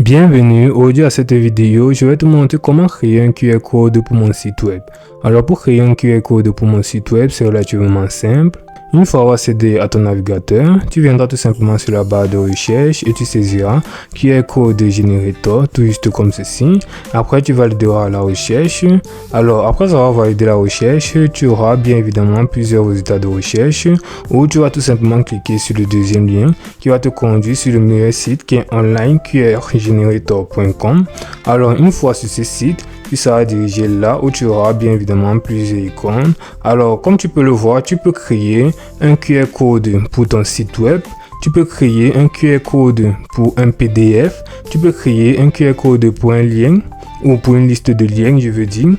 Bienvenue, aujourd'hui à cette vidéo, je vais te montrer comment créer un QR code pour mon site web. Alors pour créer un QR code pour mon site web, c'est relativement simple. Une fois avoir accédé à ton navigateur, tu viendras tout simplement sur la barre de recherche et tu saisiras QR code Generator, tout juste comme ceci. Après, tu valideras la recherche. Alors, après avoir validé la recherche, tu auras bien évidemment plusieurs résultats de recherche où tu vas tout simplement cliquer sur le deuxième lien qui va te conduire sur le meilleur site qui est onlineqrgenerator.com. Alors, une fois sur ce site, tu seras dirigé là où tu auras bien évidemment plusieurs icônes. Alors, comme tu peux le voir, tu peux créer un QR code pour ton site web. Tu peux créer un QR code pour un PDF. Tu peux créer un QR code pour un lien ou pour une liste de liens, je veux dire.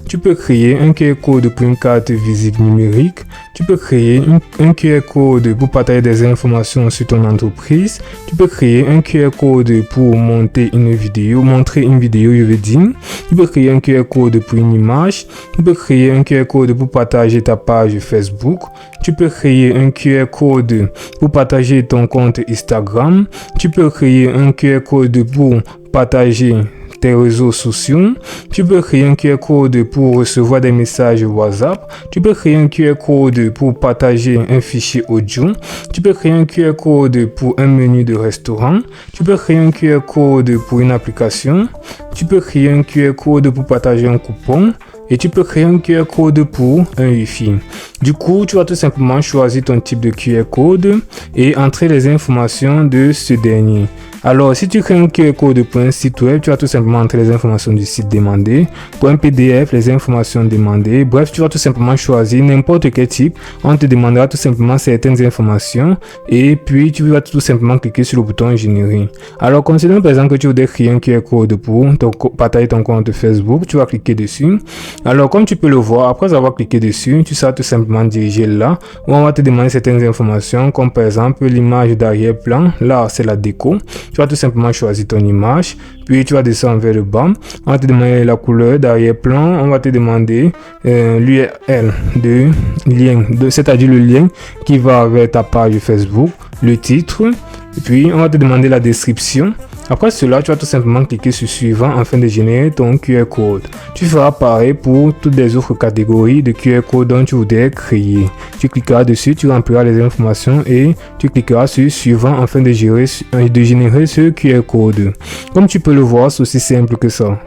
Tu peux créer un QR code pour une carte visite numérique. Tu peux créer un QR code pour partager des informations sur ton entreprise. Tu peux créer un QR code pour montrer une vidéo, je veux dire. Tu peux créer un QR code pour une image. Tu peux créer un QR code pour partager ta page Facebook. Tu peux créer un QR code pour partager ton compte Instagram. Tu peux créer un QR code pour partager tes réseaux sociaux. Tu peux créer un QR code pour recevoir des messages WhatsApp. Tu peux créer un QR code pour partager un fichier audio. Tu peux créer un QR code pour un menu de restaurant. Tu peux créer un QR code pour une application. Tu peux créer un QR code pour partager un coupon. Et tu peux créer un QR code pour un Wi-Fi. Du coup, tu vas tout simplement choisir ton type de QR code et entrer les informations de ce dernier. Alors, si tu crées un QR code pour un site web, tu vas tout simplement entrer les informations du site demandé. Pour un PDF, les informations demandées. Bref, tu vas tout simplement choisir n'importe quel type. On te demandera tout simplement certaines informations et puis tu vas tout simplement cliquer sur le bouton générer. Alors, considérons par exemple que tu voudrais créer un QR code pour partager ton compte Facebook. Tu vas cliquer dessus. Alors, comme tu peux le voir, après avoir cliqué dessus, tu seras tout simplement dirigé là où on va te demander certaines informations comme par exemple l'image d'arrière-plan. Là, c'est la déco. Tu vas tout simplement choisir ton image, puis tu vas descendre vers le bas. On va te demander la couleur d'arrière-plan. On va te demander l'URL de lien, c'est-à-dire le lien qui va vers ta page Facebook, le titre, et puis on va te demander la description. Après cela, tu vas tout simplement cliquer sur suivant afin de générer ton QR code. Tu feras pareil pour toutes les autres catégories de QR code dont tu voudrais créer. Tu cliqueras dessus, tu rempliras les informations et tu cliqueras sur suivant afin de générer ce QR code. Comme tu peux le voir, c'est aussi simple que ça.